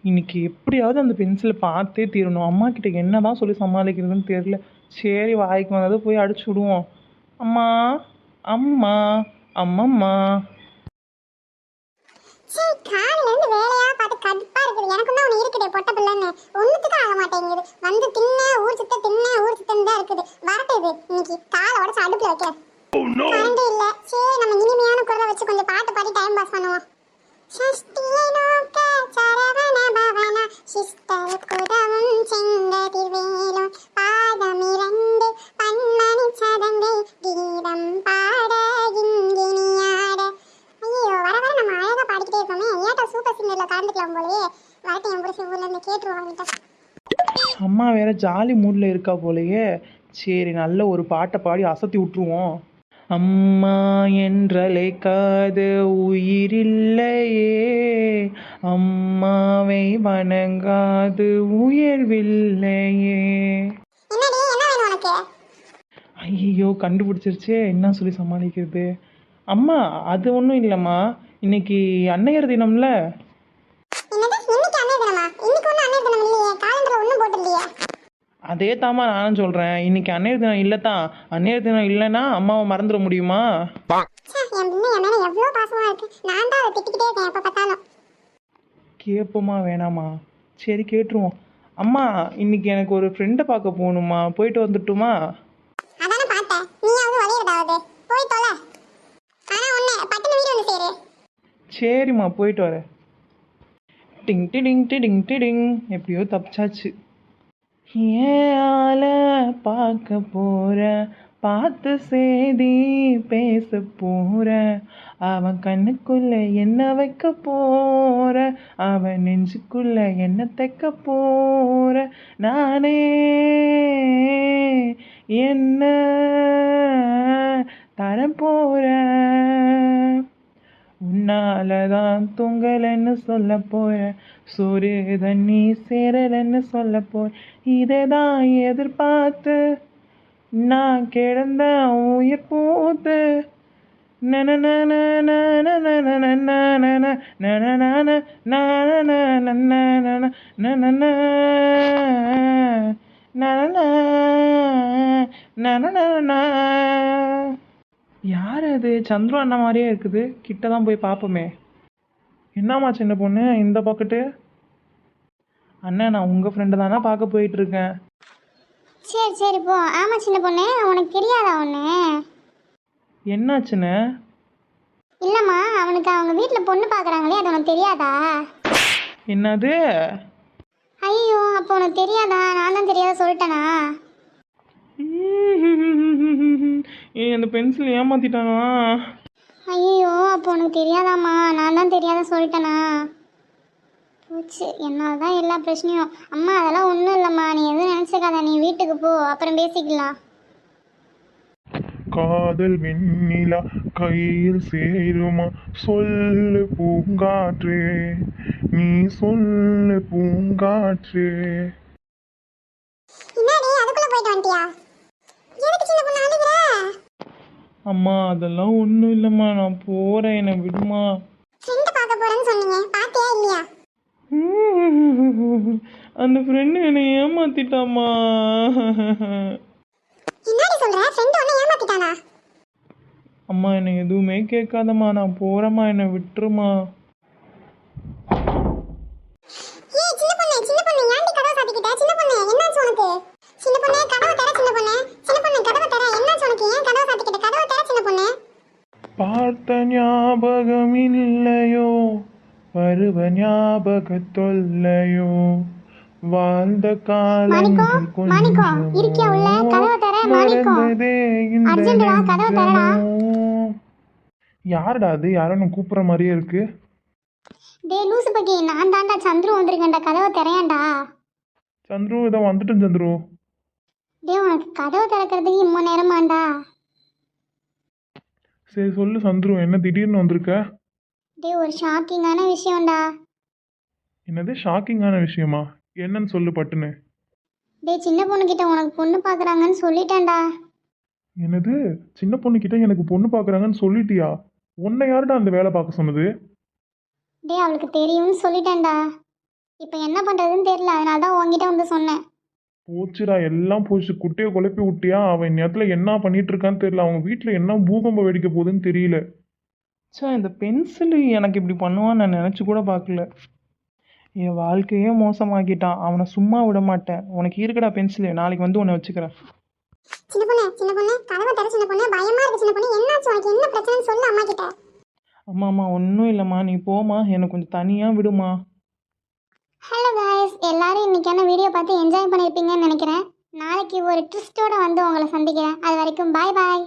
இன்னைக்கு எப்படியாவது அந்த பென்சிலை பார்த்தே தீரணும். அம்மா கிட்ட என்ன தான் சொல்லி சமாளிக்கிறதுன்னு தெரியல. சரி, வாய்க்கு வந்ததை போய் அடிச்சு விடுவோம். அம்மா, அம்மா, அம்மம்மா. சரி, காலையில இருந்து வேலையா பார்த்து கடுப்பா இருக்குது. எனக்கும் தான் ஒன்று இருக்குது பொட்ட பிள்ளைன்னு ஒன்றுத்துக்கும் ஆக மாட்டேங்குது. வந்து தின்ன ஊர் சுத்தன்னு தான் இருக்குது. வரட்டுது இன்னைக்கு காலை உடச்சு அடுப்புல வைக்கிறேன். கரண்ட் இல்ல. சரி, நம்ம இனிமையான குரலை வச்சு கொஞ்சம் பாட்டு பாடி டைம் பாஸ் பண்ணுவோம். ஷஷ்டியை நோக்க சரவண பவன சிஸ்டர் குதவும் செங்கதிர்வேலும் பாதம் இரண்டு பன்மணி சதங்கை கீதம் பாட இங்கினியாட. ஐயோ, வர வர நம்ம அழகா பாடிக்கிட்டே இருக்கோமே. ஏட்டா சூப்பர் சிங்கர்ல கலந்துக்கலாம் போலயே. வரட்டும், என் புருஷன் ஊர்ல இருந்து கேட்டுருவாங்க. அம்மா வேற ஜாலி மூடில் இருக்கா போலயே. சரி, நல்ல ஒரு பாட்டை பாடி அசத்தி விட்டுருவோம். அம்மா என்றழைக்காத உயிரில்லையே, அம்மாவை வணங்காது உயர்வில்லையே. ஐயோ, கண்டுபிடிச்சிருச்சே. என்ன சொல்லி சமாளிக்கிறது? அம்மா, அது ஒன்றும் இல்லைம்மா. இன்னைக்கு அன்னையர் தினம்ல. அதே தாம்மா நானும் சொல்கிறேன். இன்னைக்கு அன்னையர் தினம் இல்லை தான். அன்னையர் தினம் இல்லைன்னா அம்மாவை மறந்துட முடியுமா? கேட்போமா வேணாமா? சரி, கேட்டுருவோம். அம்மா, இன்னைக்கு எனக்கு ஒரு ஃப்ரெண்டை பார்க்க போகணுமா, போயிட்டு வந்துட்டுமா? சரிம்மா, போயிட்டு வரேன். டிங் டிடிங் டிடிங் டிடிங். எப்படியோ தப்பிச்சாச்சு. ஏல பார்க்க போற, பார்த்து செய்தி பேச போற, அவன் கண்ணுக்குள்ள என்ன வைக்க போற, அவன் நெஞ்சுக்குள்ள என்ன தைக்க போற, நானே என்ன தரப்போற, உன்னாலதான் தூங்கலன்னு சொல்ல போற, சோறு தண்ணி சேரலன்னு சொல்ல போற, இதைதான் எதிர்பார்த்து நான் கிடந்த உயிர் பூத்து யார் அது? சந்துரு அண்ணா மாதிரியே இருக்குது. கிட்ட தான் போய் பார்ப்போமே. என்னம்மா சின்ன பொண்ணு இந்த பக்கத்து? அண்ணா, நான் உங்கள் ஃப்ரெண்டு தானே பார்க்க போயிட்டு இருக்கேன். சரி சரி போ. ஆமாம் சின்ன பொண்ணு, உனக்கு தெரியாதா ஒன்று? என்னாச்சுன்னு? இல்லைம்மா, அவனுக்கு அவங்க வீட்டில் பொண்ணு பார்க்குறாங்களே, அது உனக்கு தெரியாதா? என்னது? ஐயோ, அப்போ உனக்கு தெரியாதா? நான் தான் தெரியாத சொல்லிட்டேனா? அந்த பென்சில் ஏமாத்திட்டானா? ஐயோ, அப்போ உனக்கு தெரியாதாம்மா? நான் தான் தெரியாத சொல்லிட்டேனா? போச்சு, என்னால் தான் எல்லா பிரச்சனையும். அம்மா, அதெல்லாம் ஒன்றும் இல்லைம்மா, நீ எதுவும் நினச்சிக்காத. நீ வீட்டுக்கு போ, அப்புறம் பேசிக்கலாம். காதல் வெண்ணிலா கையில் சேருமா, சொல்லு பூங்காற்றே, நீ சொல்லு பூங்காற்றே. அம்மா, அதெல்லாம் ஒன்றும் இல்லைம்மா, நான் போகிறேன், என்னை விடுமா. அந்த ஃப்ரெண்டு என்னை ஏமாத்திட்டாமா. அம்மா, என்னை எதுவுமே கேட்காதம்மா, நான் போகிறேம்மா, என்னை விட்டுருமா. பார்த்த ஞாபகம் இல்லையோ, பருவ ஞாபக தொல்லையோ, வாழ்ந்த காலங்கள் கொஞ்சம் மறந்ததே இந்த. யாருடா அது? யாரும் கூப்பிட்ற மாதிரியே இருக்கு. டேய் லூசு பக்கி, நான் தாண்டா சந்துரு வந்திருக்கேன்டா, கதவை திறேன்டா. சந்துரு, இதை வந்துட்டேன் சந்துரு. டேய், உனக்கு கதவை திறக்கிறதுக்கு இம்மோ நேரமாண்டா? சரி சொல்லு சந்துரு, என்ன திடீர்னு வந்திருக்க? டேய், ஒரு ஷாக்கிங்கான விஷயம்டா. என்னது ஷாக்கிங்கான விஷயமா? என்னன்னு சொல்லு பட்டுன்னு. டேய், சின்ன பொண்ணுக்கிட்ட உனக்கு பொண்ணு பார்க்குறாங்கன்னு சொல்லிட்டேன்டா. என்னது? சின்ன பொண்ணுக்கிட்ட எனக்கு பொண்ணு பார்க்குறாங்கன்னு சொல்லிட்டியா? உன்னை யாருடா அந்த வேலை பார்க்க சொன்னது? டேய், அவளுக்கு தெரியும்னு சொல்லிட்டேன்டா. இப்போ என்ன பண்ணுறதுன்னு தெரியல, அதனால தான் உங்ககிட்ட வந்து சொன்னேன். போச்சுடா, எல்லாம் போச்சு. குட்டையை குழப்பி விட்டியா? அவன் நேரத்துல என்ன பண்ணிட்டு இருக்கான்னு தெரியல. அவங்க வீட்டுல என்ன பூகம்பம் வெடிக்க போகுதுன்னு தெரியல. ச்சே, இந்த பென்சிலு எனக்கு இப்படி பண்ணுவான்னு நான் நினச்சி கூட பார்க்கல. என் வாழ்க்கையே மோசமாக்கிட்டான். அவனை சும்மா விட மாட்டேன். உனக்கு இருக்குடா பென்சிலு, நாளைக்கு வந்து உன்னை வச்சுக்கிறேன். சின்ன பொண்ணு கதவை தர. சின்ன பொண்ணு பயமா இருக்கு. சின்ன பொண்ணு என்னாச்சு உனக்கு? என்ன பிரச்சனைன்னு சொல்லு அம்மா கிட்ட. அம்மா ஒன்றும் இல்லைம்மா, நீ போம்மா, என்னை கொஞ்சம் தனியாக விடுமா. ஹலோ காய்ஸ், எல்லாரும் இன்னைக்கான வீடியோ பார்த்து என்ஜாய் பண்ணியிருப்பீங்கன்னு நினைக்கிறேன். நாளைக்கு ஒரு ட்விஸ்டோட வந்து உங்களை சந்திக்கிறேன். அது வரைக்கும் பாய் பாய்.